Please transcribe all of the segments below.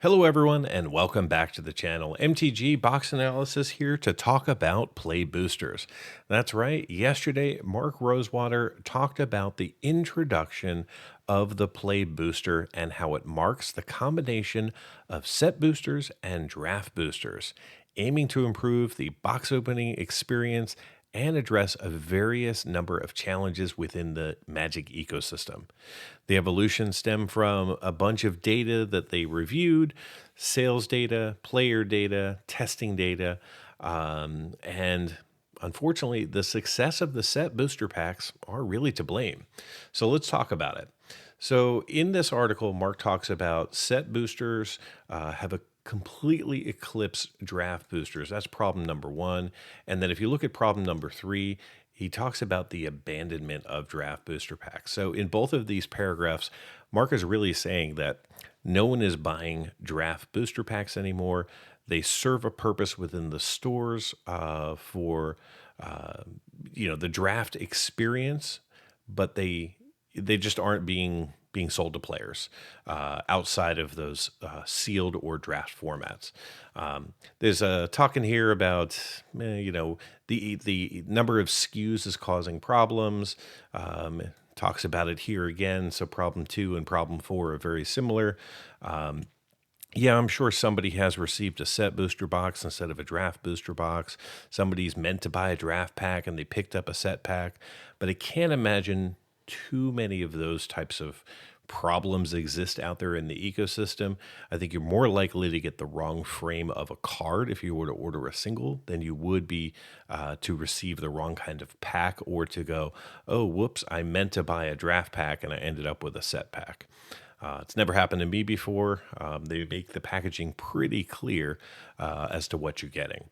Hello, everyone, and welcome back to the channel. MTG Box Analysis here to talk about play boosters. That's right. Yesterday, Mark Rosewater talked about the introduction of the play booster and how it marks the combination of set boosters and draft boosters, aiming to improve the box opening experience and address a various number of challenges within the Magic ecosystem. The evolution stemmed from a bunch of data that they reviewed: sales data, player data, testing data, and unfortunately, the success of the set booster packs are really to blame. So let's talk about it. So, in this article, Mark talks about set boosters have a completely eclipsed draft boosters. That's problem number one. And then if you look at problem number three, he talks about the abandonment of draft booster packs. So, in both of these paragraphs, Mark is really saying that no one is buying draft booster packs anymore. They serve a purpose within the stores for uh, the draft experience, but they just aren't being sold to players outside of those sealed or draft formats. There's a talk in here about the number of SKUs is causing problems. Talks about it here again. So problem two and problem four are very similar. Yeah, I'm sure somebody has received a set booster box instead of a draft booster box. Somebody's meant to buy a draft pack and they picked up a set pack, but I can't imagine too many of those types of problems exist out there in the ecosystem. I think you're more likely to get the wrong frame of a card if you were to order a single than you would be to receive the wrong kind of pack, or to go, oh, whoops, I meant to buy a draft pack and I ended up with a set pack. It's never happened to me before. They make the packaging pretty clear as to what you're getting.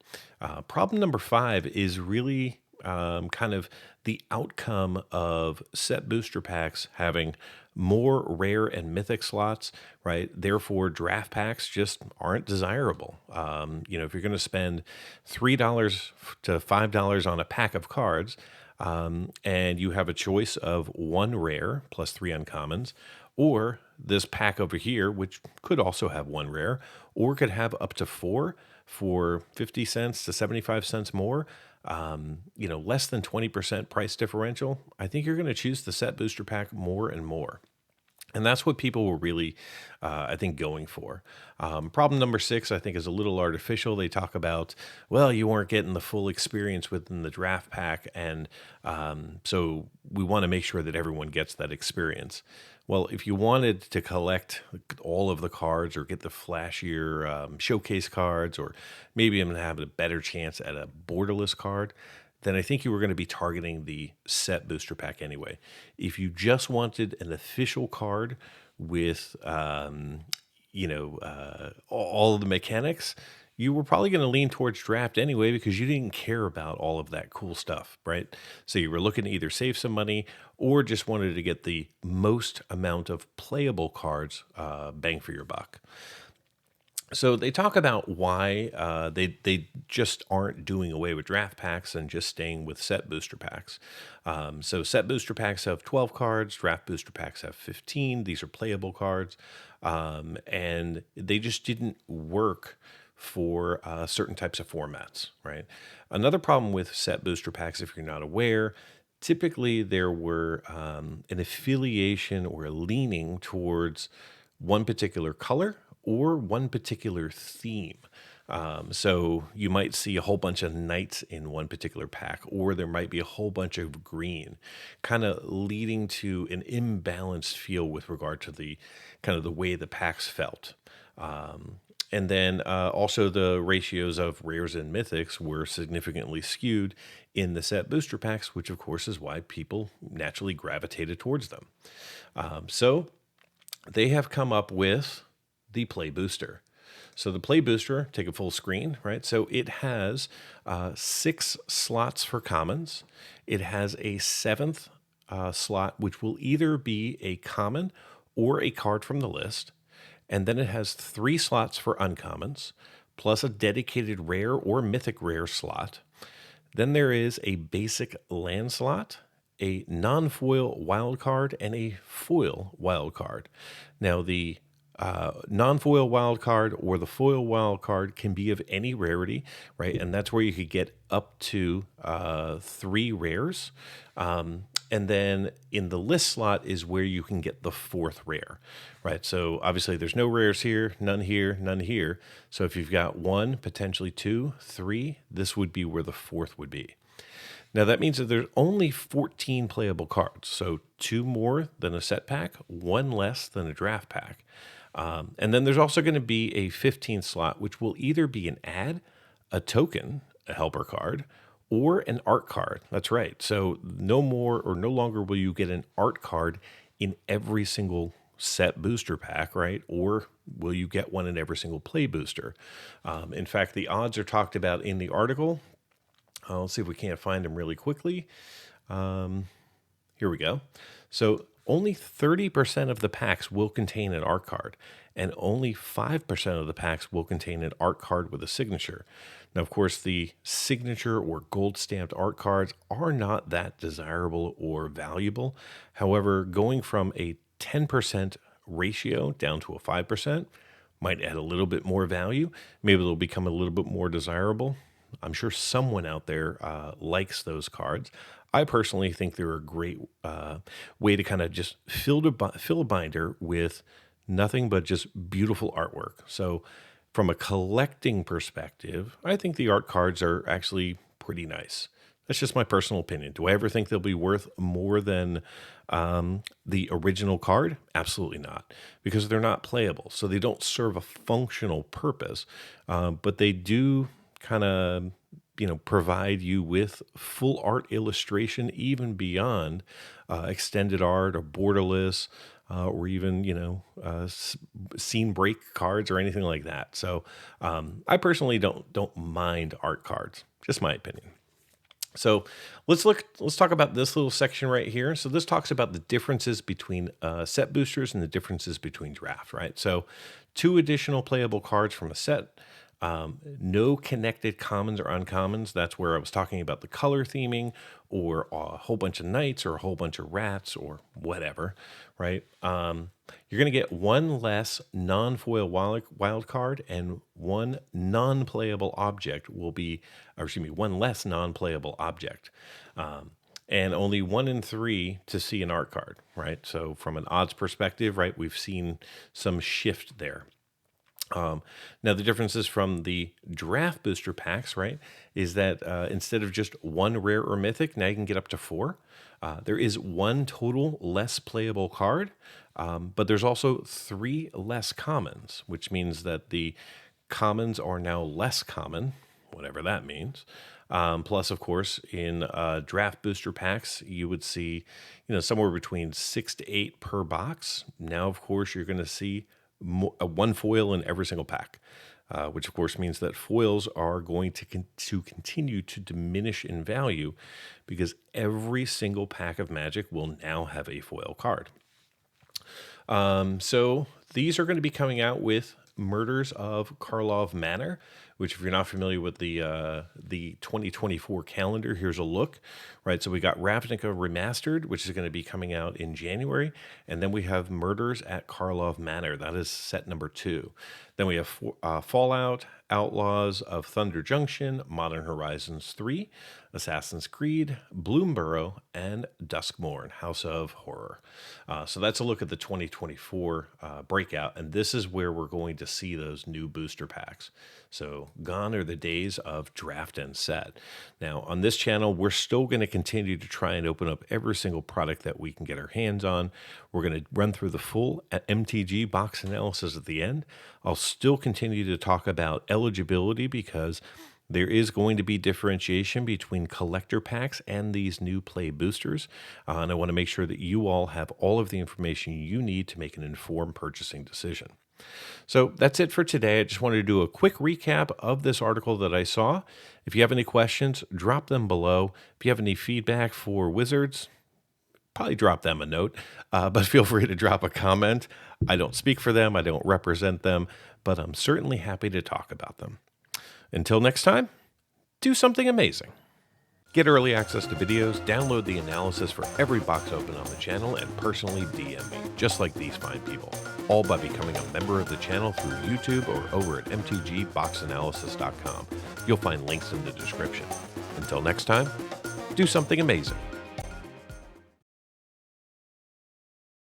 Problem number five is really kind of the outcome of set booster packs having more rare and mythic slots, right? Therefore, draft packs just aren't desirable. If you're going to spend $3 to $5 on a pack of cards, and you have a choice of one rare plus three uncommons, or this pack over here, which could also have one rare, or could have up to four for 50 cents to 75 cents more, less than 20% price differential, I think you're going to choose the set booster pack more and more. And that's what people were really, I think, going for. Problem number six, I think, is a little artificial. They talk about, well, you weren't getting the full experience within the draft pack. And so we want to make sure that everyone gets that experience. Well, if you wanted to collect all of the cards or get the flashier showcase cards, or maybe even have a better chance at a borderless card, then I think you were going to be targeting the set booster pack anyway. If you just wanted an official card with, all of the mechanics, you were probably going to lean towards draft anyway because you didn't care about all of that cool stuff, right? So you were looking to either save some money or just wanted to get the most amount of playable cards bang for your buck. So they talk about why they just aren't doing away with draft packs and just staying with set booster packs. So set booster packs have 12 cards, draft booster packs have 15. These are playable cards, and they just didn't work for certain types of formats, right? Another problem with set booster packs, if you're not aware, typically there were an affiliation or a leaning towards one particular color or one particular theme. So you might see a whole bunch of knights in one particular pack, or there might be a whole bunch of green, kind of leading to an imbalanced feel with regard to the kind of the way the packs felt. And then also the ratios of rares and mythics were significantly skewed in the set booster packs, which of course is why people naturally gravitated towards them. So they have come up with the play booster. So the play booster, take a full screen, right? So it has 6 slots for commons. It has a 7th slot, which will either be a common or a card from the list. And then it has 3 slots for uncommons, plus a dedicated rare or mythic rare slot. Then there is a basic land slot, a non-foil wild card, and a foil wild card. Now, the non-foil wild card or the foil wild card can be of any rarity, right? And that's where you could get up to 3 rares. And then in the list slot is where you can get the 4th rare, right? So obviously there's no rares here, none here, none here. So if you've got 1, potentially 2, 3, this would be where the 4th would be. Now that means that there's only 14 playable cards, so 2 more than a set pack, 1 less than a draft pack. And then there's also going to be a 15th slot, which will either be an ad, a token, a helper card, or an art card. That's right. So no more or no longer will you get an art card in every single set booster pack, right? Or will you get one in every single play booster? In fact, the odds are talked about in the article. Let's see if we can't find them really quickly. Here we go. So only 30% of the packs will contain an art card, and only 5% of the packs will contain an art card with a signature. Now, of course, the signature or gold stamped art cards are not that desirable or valuable. However, going from a 10% ratio down to a 5% might add a little bit more value. Maybe they'll become a little bit more desirable. I'm sure someone out there likes those cards. I personally think they're a great way to kind of just fill a binder with nothing but just beautiful artwork. So, from a collecting perspective, I think the art cards are actually pretty nice. That's just my personal opinion. Do I ever think they'll be worth more than the original card? Absolutely not, because they're not playable. So they don't serve a functional purpose, but they do kind of provide you with full art illustration, even beyond extended art or borderless, or even scene break cards or anything like that. So I personally don't mind art cards. Just my opinion. So let's talk about this little section right here. So this talks about the differences between set boosters and the differences between draft, right? So 2 additional playable cards from a set. No connected commons or uncommons. That's where I was talking about the color theming, or a whole bunch of knights, or a whole bunch of rats, or whatever, right? You're going to get 1 less non-foil wild card, and 1 non-playable object will be, or excuse me, 1 less non-playable object. And only 1 in 3 to see an art card, right? So from an odds perspective, right, we've seen some shift there. Now, the differences from the draft booster packs, right, is that instead of just 1 rare or mythic, now you can get up to 4. There is 1 total less playable card, but there's also 3 less commons, which means that the commons are now less common, whatever that means. Plus, of course, in draft booster packs, you would see, somewhere between 6 to 8 per box. Now, of course, you're going to see 1 foil in every single pack, which of course means that foils are going to continue to diminish in value, because every single pack of Magic will now have a foil card. So these are going to be coming out with Murders of Karlov Manor, which, if you're not familiar with the 2024 calendar, here's a look, right? So we got Ravnica Remastered, which is going to be coming out in January, and then we have Murders at Karlov Manor. That is set number 2. Then we have Fallout, Outlaws of Thunder Junction, Modern Horizons 3, Assassin's Creed, Bloomburrow, and Duskmourn, House of Horror. So that's a look at the 2024 breakout, and this is where we're going to see those new booster packs. So gone are the days of draft and set. Now, on this channel, we're still going to continue to try and open up every single product that we can get our hands on. We're going to run through the full MTG box analysis at the end. I'll still continue to talk about eligibility, because there is going to be differentiation between collector packs and these new play boosters. And I want to make sure that you all have all of the information you need to make an informed purchasing decision. So that's it for today. I just wanted to do a quick recap of this article that I saw. If you have any questions, drop them below. If you have any feedback for Wizards, probably drop them a note, but feel free to drop a comment. I don't speak for them, I don't represent them, but I'm certainly happy to talk about them. Until next time, do something amazing. Get early access to videos, download the analysis for every box open on the channel, and personally DM me, just like these fine people. All by becoming a member of the channel through YouTube or over at mtgboxanalysis.com. You'll find links in the description. Until next time, do something amazing.